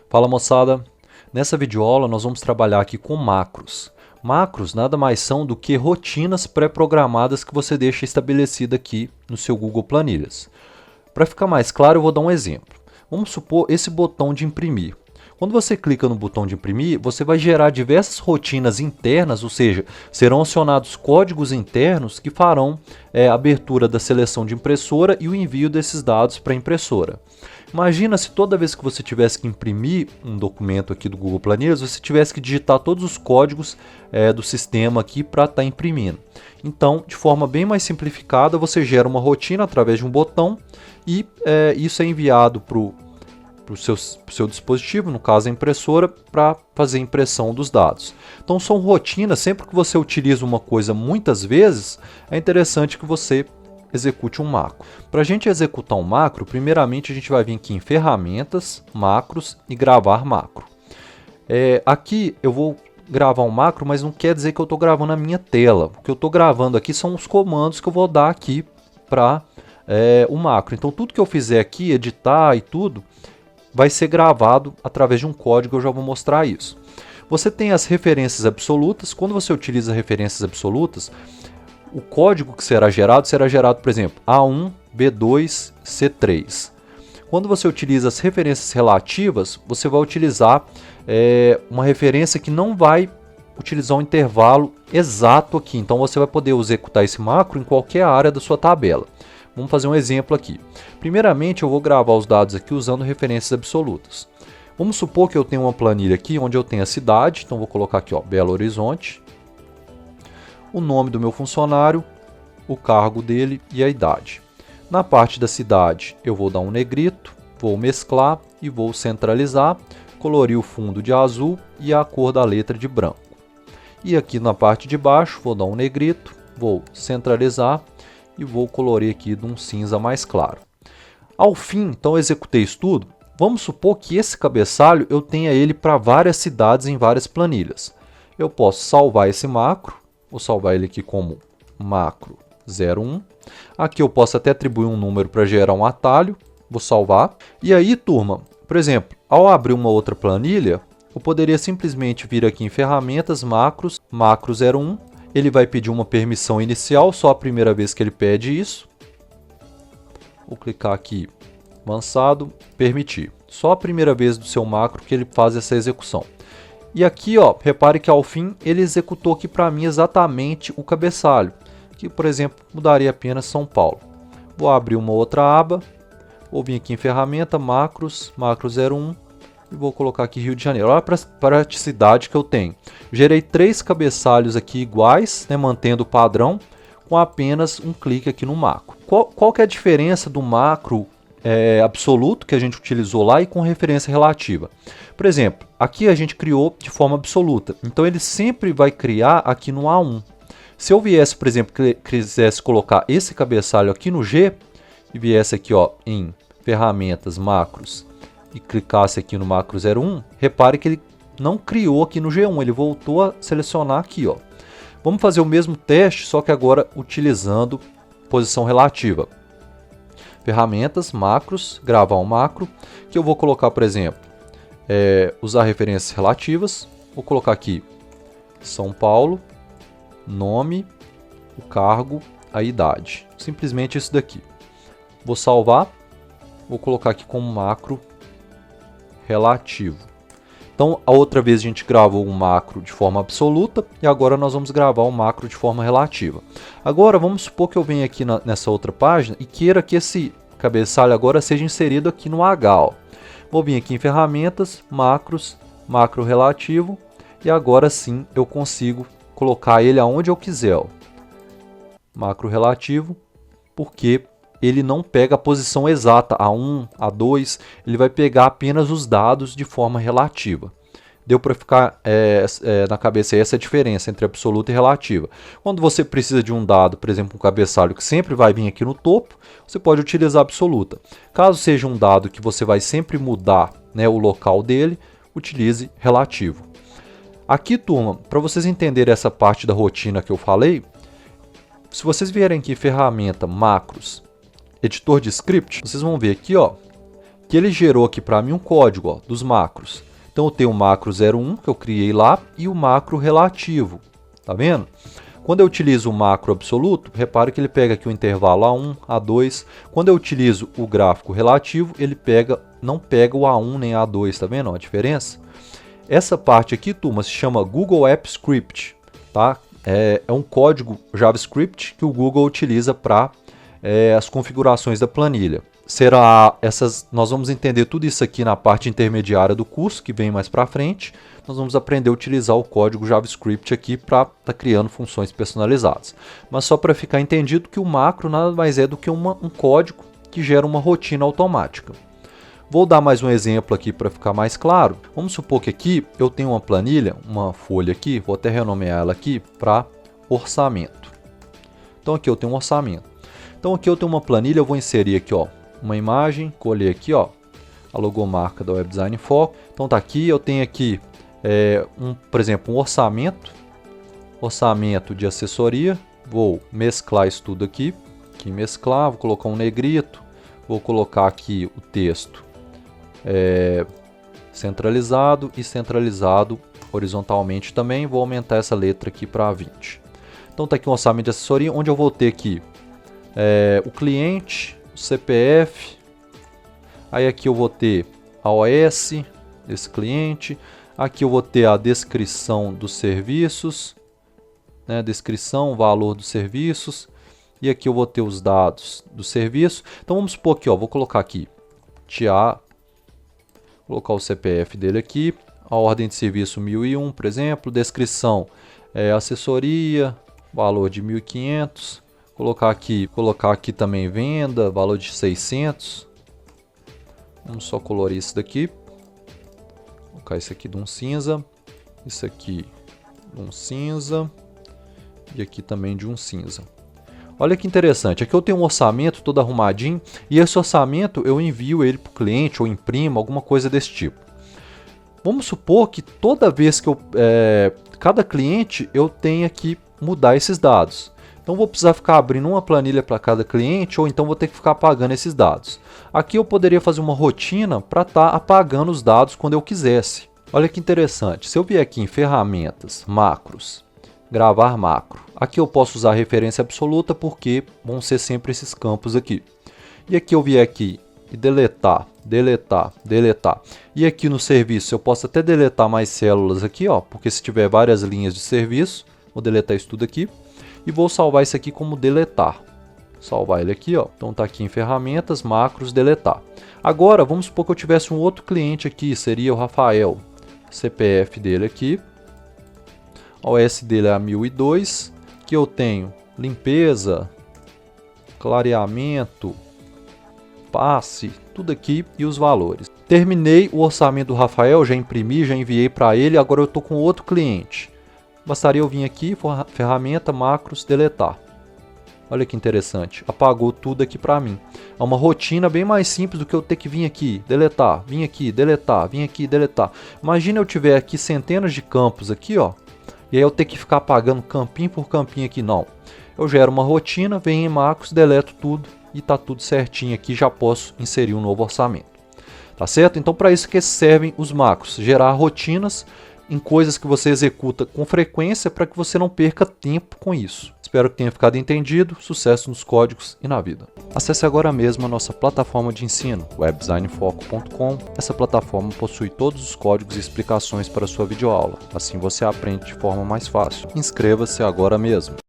Fala moçada, nessa videoaula nós vamos trabalhar aqui com macros. Macros nada mais são do que rotinas pré-programadas que você deixa estabelecida aqui no seu Google Planilhas. Para ficar mais claro, eu vou dar um exemplo. Vamos supor esse botão de imprimir. Quando você clica no botão de imprimir, você vai gerar diversas rotinas internas, ou seja, serão acionados códigos internos que farão a abertura da seleção de impressora e o envio desses dados para a impressora. Imagina se toda vez que você tivesse que imprimir um documento aqui do Google Planilhas, você tivesse que digitar todos os códigos do sistema aqui para estar imprimindo. Então, de forma bem mais simplificada, você gera uma rotina através de um botão e isso é enviado para o seu dispositivo, no caso a impressora, para fazer a impressão dos dados. Então são rotinas, sempre que você utiliza uma coisa muitas vezes, é interessante que você execute um macro. Para a gente executar um macro, primeiramente a gente vai vir aqui em ferramentas, macros e gravar macro. Aqui eu vou gravar um macro, mas não quer dizer que eu estou gravando a minha tela. O que eu estou gravando aqui são os comandos que eu vou dar aqui para o macro. Então tudo que eu fizer aqui, editar e tudo, vai ser gravado através de um código, eu já vou mostrar isso. Você tem as referências absolutas. Quando você utiliza referências absolutas, o código que será gerado, por exemplo, A1, B2, C3. Quando você utiliza as referências relativas, você vai utilizar uma referência que não vai utilizar um intervalo exato aqui. Então você vai poder executar esse macro em qualquer área da sua tabela. Vamos fazer um exemplo aqui. Primeiramente, eu vou gravar os dados aqui usando referências absolutas. Vamos supor que eu tenho uma planilha aqui onde eu tenho a cidade. Então, vou colocar aqui, ó, Belo Horizonte. O nome do meu funcionário, o cargo dele e a idade. Na parte da cidade, eu vou dar um negrito, vou mesclar e vou centralizar, colorir o fundo de azul e a cor da letra de branco. E aqui na parte de baixo, vou dar um negrito, vou centralizar e vou colorir aqui de um cinza mais claro. Ao fim, então eu executei isso tudo. Vamos supor que esse cabeçalho eu tenha ele para várias cidades em várias planilhas. Eu posso salvar esse macro, vou salvar ele aqui como macro 01. Aqui eu posso até atribuir um número para gerar um atalho, vou salvar. E aí, turma, por exemplo, ao abrir uma outra planilha, eu poderia simplesmente vir aqui em ferramentas, macros, macro 01. Ele vai pedir uma permissão inicial, só a primeira vez que ele pede isso. Vou clicar aqui, avançado, permitir. Só a primeira vez do seu macro que ele faz essa execução. E aqui, ó, repare que ao fim ele executou aqui para mim exatamente o cabeçalho. Que, por exemplo, mudaria apenas São Paulo. Vou abrir uma outra aba, vou vir aqui em ferramenta, macros, macro 01. E vou colocar aqui Rio de Janeiro. Olha a praticidade que eu tenho. Gerei 3 cabeçalhos aqui iguais, né, mantendo o padrão, com apenas um clique aqui no macro. Qual que é a diferença do macro absoluto que a gente utilizou lá e com referência relativa? Por exemplo, aqui a gente criou de forma absoluta. Então ele sempre vai criar aqui no A1. Se eu viesse, por exemplo, quisesse colocar esse cabeçalho aqui no G, e viesse aqui, ó, em ferramentas, macros, e clicasse aqui no macro 01, repare que ele não criou aqui no G1, ele voltou a selecionar aqui, ó. Vamos fazer o mesmo teste, só que agora utilizando posição relativa. Ferramentas, macros, gravar um macro, que eu vou colocar, por exemplo, usar referências relativas. Vou colocar aqui São Paulo, nome, o cargo, a idade. Simplesmente isso daqui. Vou salvar, vou colocar aqui como macro relativo. Então, a outra vez a gente gravou um macro de forma absoluta e agora nós vamos gravar um macro de forma relativa. Agora, vamos supor que eu venha aqui nessa outra página e queira que esse cabeçalho agora seja inserido aqui no H. Ó. Vou vir aqui em ferramentas, macros, macro relativo e agora sim eu consigo colocar ele aonde eu quiser. Ó. Macro relativo, porque ele não pega a posição exata, A1, A2, ele vai pegar apenas os dados de forma relativa. Deu para ficar na cabeça essa diferença entre absoluta e relativa. Quando você precisa de um dado, por exemplo, um cabeçalho que sempre vai vir aqui no topo, você pode utilizar absoluta. Caso seja um dado que você vai sempre mudar, né, o local dele, utilize relativo. Aqui, turma, para vocês entenderem essa parte da rotina que eu falei, se vocês vierem aqui em ferramenta, macros, editor de script, vocês vão ver aqui, ó, que ele gerou aqui para mim um código, ó, dos macros. Então eu tenho o macro 01 que eu criei lá e o macro relativo, tá vendo? Quando eu utilizo o macro absoluto, repare que ele pega aqui o intervalo A1, A2. Quando eu utilizo o gráfico relativo, ele não pega o A1 nem A2, tá vendo a diferença? Essa parte aqui, turma, se chama Google Apps Script, tá? É um código JavaScript que o Google utiliza para as configurações da planilha. Nós vamos entender tudo isso aqui na parte intermediária do curso, que vem mais para frente. Nós vamos aprender a utilizar o código JavaScript aqui para estar criando funções personalizadas. Mas só para ficar entendido que o macro nada mais é do que um código que gera uma rotina automática. Vou dar mais um exemplo aqui para ficar mais claro. Vamos supor que aqui eu tenho uma planilha, uma folha aqui, vou até renomear ela aqui para orçamento. Então aqui eu tenho um orçamento. Então aqui eu tenho uma planilha, eu vou inserir aqui, ó, uma imagem, colher aqui, ó, a logomarca da Web Design Foco. Então tá aqui, eu tenho aqui, por exemplo, um orçamento de assessoria. Vou mesclar isso tudo aqui, mesclar, vou colocar um negrito, vou colocar aqui o texto centralizado e centralizado horizontalmente também. Vou aumentar essa letra aqui para 20. Então tá aqui um orçamento de assessoria, onde eu vou ter aqui o cliente, CPF, aí aqui eu vou ter a OS desse cliente, aqui eu vou ter a descrição dos serviços, né, descrição, valor dos serviços, e aqui eu vou ter os dados do serviço. Então vamos supor aqui, ó, vou colocar aqui Tiago, colocar o CPF dele aqui, a ordem de serviço 1001, por exemplo, descrição assessoria, valor de 1.500. Colocar aqui também venda, valor de 600. Vamos só colorir isso daqui. Colocar isso aqui de um cinza. Isso aqui de um cinza. E aqui também de um cinza. Olha que interessante. Aqui eu tenho um orçamento todo arrumadinho. E esse orçamento eu envio ele para o cliente ou imprimo, alguma coisa desse tipo. Vamos supor que toda vez que cada cliente eu tenha que mudar esses dados. Então vou precisar ficar abrindo uma planilha para cada cliente ou então vou ter que ficar apagando esses dados. Aqui eu poderia fazer uma rotina para estar apagando os dados quando eu quisesse. Olha que interessante. Se eu vier aqui em ferramentas, macros, gravar macro. Aqui eu posso usar referência absoluta porque vão ser sempre esses campos aqui. E aqui eu vier aqui e deletar. E aqui no serviço eu posso até deletar mais células aqui, ó, porque se tiver várias linhas de serviço, vou deletar isso tudo aqui. E vou salvar isso aqui como deletar. Salvar ele aqui, ó. Então tá aqui em ferramentas, macros, deletar. Agora, vamos supor que eu tivesse um outro cliente aqui, seria o Rafael. CPF dele aqui. A OS dele é a 1002. Que eu tenho limpeza, clareamento, passe, tudo aqui e os valores. Terminei o orçamento do Rafael, já imprimi, já enviei para ele. Agora eu tô com outro cliente. Bastaria eu vir aqui, ferramenta, macros, deletar. Olha que interessante, apagou tudo aqui para mim. É uma rotina bem mais simples do que eu ter que vir aqui, deletar, vir aqui, deletar, vir aqui, deletar. Imagina eu tiver aqui centenas de campos aqui, ó, e aí eu ter que ficar apagando campinho por campinho aqui, não. Eu gero uma rotina, venho em macros, deleto tudo e tá tudo certinho aqui, já posso inserir um novo orçamento. Tá certo? Então para isso que servem os macros, gerar rotinas em coisas que você executa com frequência para que você não perca tempo com isso. Espero que tenha ficado entendido. Sucesso nos códigos e na vida. Acesse agora mesmo a nossa plataforma de ensino, webdesignfoco.com. Essa plataforma possui todos os códigos e explicações para a sua videoaula. Assim você aprende de forma mais fácil. Inscreva-se agora mesmo.